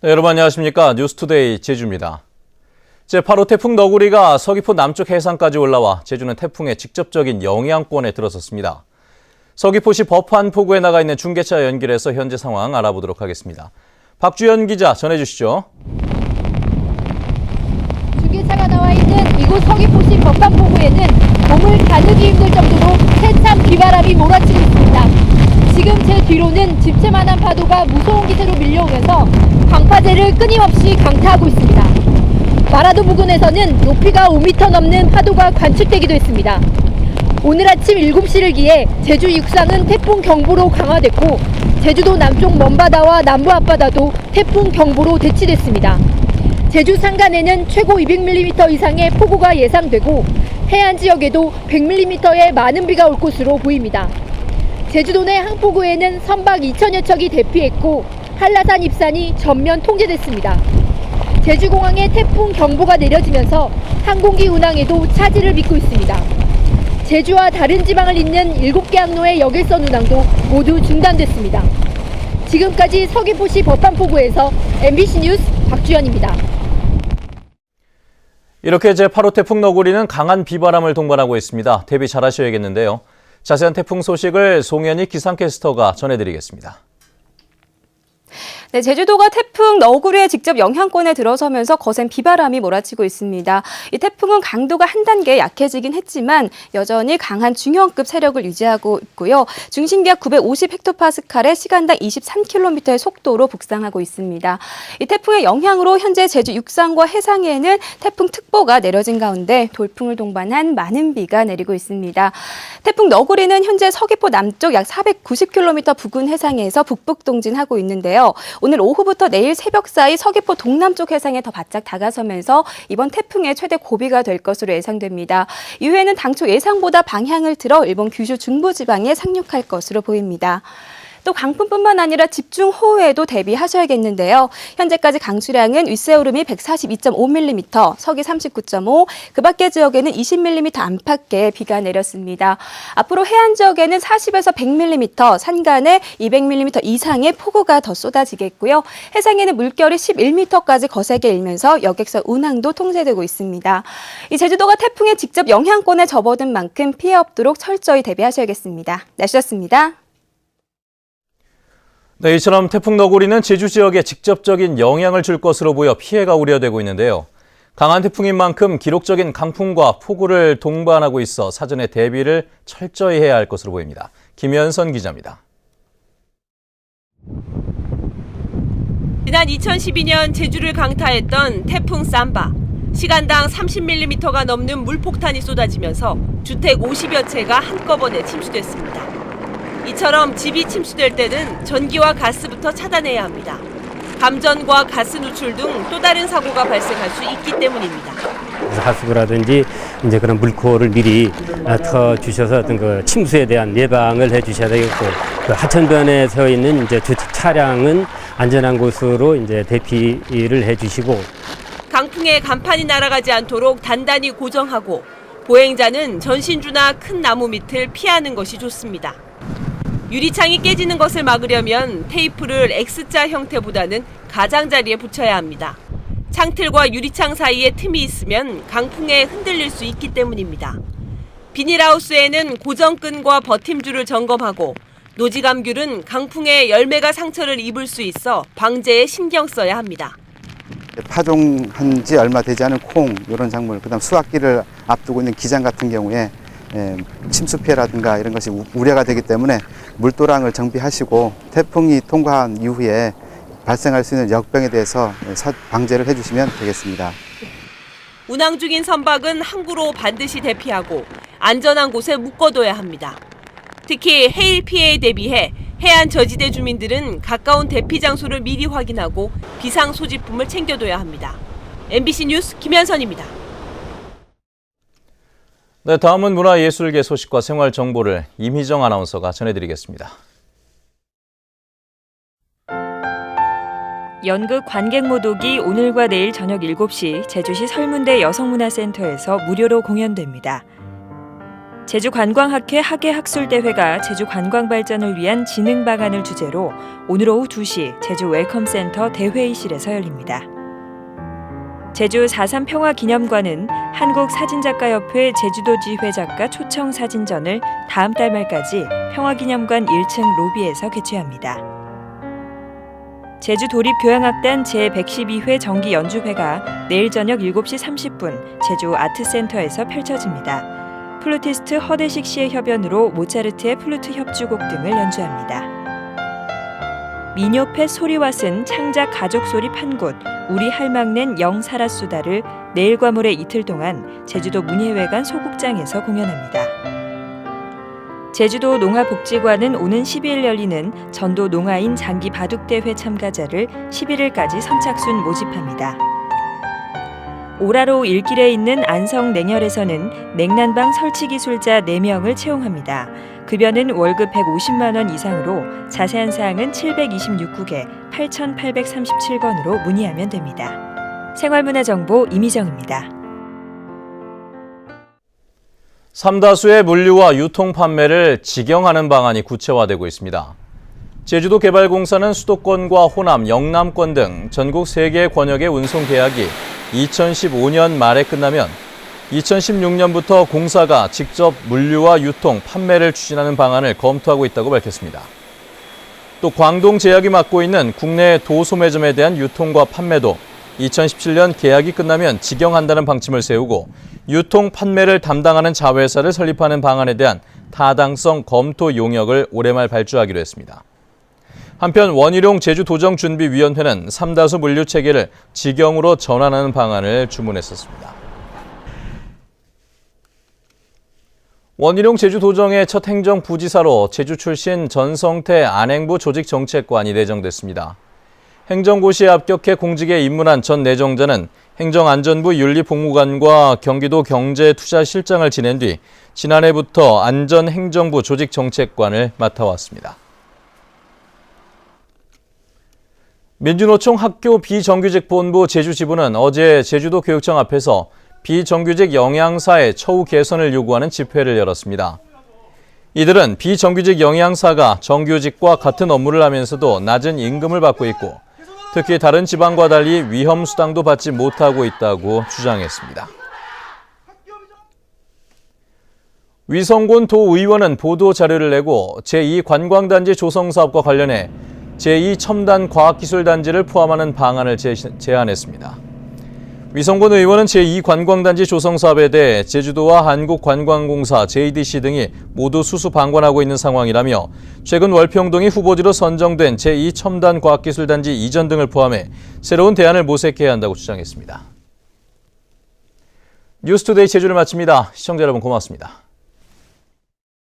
네, 여러분 안녕하십니까. 뉴스투데이 제주입니다. 제8호 태풍 너구리가 서귀포 남쪽 해상까지 올라와 제주는 태풍의 직접적인 영향권에 들어섰습니다. 서귀포시 법한 포구에 나가 있는 중계차 연결해서 현재 상황 알아보도록 하겠습니다. 박주연 기자 전해주시죠. 중계차가 나와 있는 이곳 서귀포시 법한 포구에는 몸을 가누기 힘들 정도로 세찬 비바람이 몰아치고 있습니다. 지금 제 뒤로는 집채만한 파도가 무서운 기세로 밀려오면서 방파제를 끊임없이 강타하고 있습니다. 마라도 부근에서는 높이가 5m 넘는 파도가 관측되기도 했습니다. 오늘 아침 7시를 기해 제주 육상은 태풍 경보로 강화됐고 제주도 남쪽 먼바다와 남부 앞바다도 태풍 경보로 대치됐습니다. 제주 산간에는 최고 200mm 이상의 폭우가 예상되고 해안 지역에도 100mm의 많은 비가 올 것으로 보입니다. 제주도 내 항포구에는 선박 2천여 척이 대피했고 한라산 입산이 전면 통제됐습니다. 제주공항에 태풍 경보가 내려지면서 항공기 운항에도 차질을 빚고 있습니다. 제주와 다른 지방을 잇는 7개 항로의 역일선 운항도 모두 중단됐습니다. 지금까지 서귀포시 법한포구에서 MBC 뉴스 박주연입니다. 이렇게 제8호 태풍 너구리는 강한 비바람을 동반하고 있습니다. 대비 잘하셔야겠는데요. 자세한 태풍 소식을 송현희 기상캐스터가 전해드리겠습니다. 네, 제주도가 태풍 너구리의 직접 영향권에 들어서면서 거센 비바람이 몰아치고 있습니다. 이 태풍은 강도가 한 단계 약해지긴 했지만 여전히 강한 중형급 세력을 유지하고 있고요. 중심기압 950헥토파스칼에 시간당 23km의 속도로 북상하고 있습니다. 이 태풍의 영향으로 현재 제주 육상과 해상에는 태풍특보가 내려진 가운데 돌풍을 동반한 많은 비가 내리고 있습니다. 태풍 너구리는 현재 서귀포 남쪽 약 490km 부근 해상에서 북북 동진하고 있는데요. 오늘 오후부터 내일 새벽 사이 서귀포 동남쪽 해상에 더 바짝 다가서면서 이번 태풍의 최대 고비가 될 것으로 예상됩니다. 이후에는 당초 예상보다 방향을 틀어 일본 규슈 중부지방에 상륙할 것으로 보입니다. 또 강풍뿐만 아니라 집중호우에도 대비하셔야겠는데요. 현재까지 강수량은 윗세오름이 142.5mm, 서기 39.5, 그 밖의 지역에는 20mm 안팎의 비가 내렸습니다. 앞으로 해안 지역에는 40에서 100mm, 산간에 200mm 이상의 폭우가 더 쏟아지겠고요. 해상에는 물결이 11m까지 거세게 일면서 여객선 운항도 통제되고 있습니다. 이 제주도가 태풍의 직접 영향권에 접어든 만큼 피해 없도록 철저히 대비하셔야겠습니다. 날씨였습니다. 네, 이처럼 태풍 너구리는 제주 지역에 직접적인 영향을 줄 것으로 보여 피해가 우려되고 있는데요. 강한 태풍인 만큼 기록적인 강풍과 폭우를 동반하고 있어 사전에 대비를 철저히 해야 할 것으로 보입니다. 김현선 기자입니다. 지난 2012년 제주를 강타했던 태풍 삼바. 시간당 30mm가 넘는 물폭탄이 쏟아지면서 주택 50여 채가 한꺼번에 침수됐습니다. 이처럼 집이 침수될 때는 전기와 가스부터 차단해야 합니다. 감전과 가스 누출 등 또 다른 사고가 발생할 수 있기 때문입니다. 하수구라든지 이제 그런 물코를 미리 터 주셔서 어떤 그 침수에 대한 예방을 해 주셔야 되겠고, 그 하천변에 서 있는 이제 차량은 안전한 곳으로 이제 대피를 해 주시고, 강풍에 간판이 날아가지 않도록 단단히 고정하고 보행자는 전신주나 큰 나무 밑을 피하는 것이 좋습니다. 유리창이 깨지는 것을 막으려면 테이프를 X자 형태보다는 가장자리에 붙여야 합니다. 창틀과 유리창 사이에 틈이 있으면 강풍에 흔들릴 수 있기 때문입니다. 비닐하우스에는 고정끈과 버팀줄을 점검하고 노지감귤은 강풍에 열매가 상처를 입을 수 있어 방제에 신경 써야 합니다. 파종한 지 얼마 되지 않은 콩, 이런 작물, 그다음 수확기를 앞두고 있는 기장 같은 경우에 침수 피해라든가 이런 것이 우려가 되기 때문에 물도랑을 정비하시고 태풍이 통과한 이후에 발생할 수 있는 역병에 대해서 방제를 해주시면 되겠습니다. 운항 중인 선박은 항구로 반드시 대피하고 안전한 곳에 묶어둬야 합니다. 특히 해일 피해에 대비해 해안 저지대 주민들은 가까운 대피 장소를 미리 확인하고 비상 소지품을 챙겨둬야 합니다. MBC 뉴스 김현선입니다. 네, 다음은 문화예술계 소식과 생활 정보를 임희정 아나운서가 전해드리겠습니다. 연극 관객모독이 오늘과 내일 저녁 7시 제주시 설문대 여성문화센터에서 무료로 공연됩니다. 제주관광학회 학예학술대회가 제주 관광 발전을 위한 진흥 방안을 주제로 오늘 오후 2시 제주 웰컴센터 대회의실에서 열립니다. 제주 4.3 평화기념관은 한국사진작가협회 제주도지회 작가 초청 사진전을 다음 달 말까지 평화기념관 1층 로비에서 개최합니다. 제주도립교향악단 제112회 정기연주회가 내일 저녁 7시 30분 제주 아트센터에서 펼쳐집니다. 플루티스트 허대식 씨의 협연으로 모차르트의 플루트 협주곡 등을 연주합니다. 민요패 소리와쓴 창작 가족소리 판곳 우리 할망낸 영사라수다를 내일과 모레 이틀 동안 제주도 문예회관 소극장에서 공연합니다. 제주도 농아복지관은 오는 12일 열리는 전도 농아인 장기 바둑대회 참가자를 11일까지 선착순 모집합니다. 오라로 일길에 있는 안성 냉혈에서는 냉난방 설치기술자 4명을 채용합니다. 급여는 월급 150만 원 이상으로 자세한 사항은 726국에 8,837번으로 문의하면 됩니다. 생활문화정보 이미정입니다. 삼다수의 물류와 유통 판매를 직영하는 방안이 구체화되고 있습니다. 제주도 개발공사는 수도권과 호남, 영남권 등 전국 3개 권역의 운송 계약이 2015년 말에 끝나면 2016년부터 공사가 직접 물류와 유통, 판매를 추진하는 방안을 검토하고 있다고 밝혔습니다. 또 광동제약이 맡고 있는 국내 도소매점에 대한 유통과 판매도 2017년 계약이 끝나면 직영한다는 방침을 세우고 유통, 판매를 담당하는 자회사를 설립하는 방안에 대한 타당성 검토 용역을 올해 말 발주하기로 했습니다. 한편 원희룡 제주도정준비위원회는 삼다수 물류 체계를 직영으로 전환하는 방안을 주문했었습니다. 원희룡 제주도정의 첫 행정부지사로 제주 출신 전성태 안행부 조직정책관이 내정됐습니다. 행정고시에 합격해 공직에 입문한 전 내정자는 행정안전부 윤리복무관과 경기도 경제투자실장을 지낸 뒤 지난해부터 안전행정부 조직정책관을 맡아왔습니다. 민주노총 학교 비정규직 본부 제주지부는 어제 제주도 교육청 앞에서 비정규직 영양사의 처우 개선을 요구하는 집회를 열었습니다. 이들은 비정규직 영양사가 정규직과 같은 업무를 하면서도 낮은 임금을 받고 있고 특히 다른 지방과 달리 위험수당도 받지 못하고 있다고 주장했습니다. 위성곤 도의원은 보도자료를 내고 제2관광단지 조성사업과 관련해 제2첨단과학기술단지를 포함하는 방안을 제안했습니다. 위성곤 의원은 제2관광단지 조성사업에 대해 제주도와 한국관광공사, JDC 등이 모두 수수 방관하고 있는 상황이라며 최근 월평동이 후보지로 선정된 제2첨단과학기술단지 이전 등을 포함해 새로운 대안을 모색해야 한다고 주장했습니다. 뉴스투데이 제주를 마칩니다. 시청자 여러분 고맙습니다.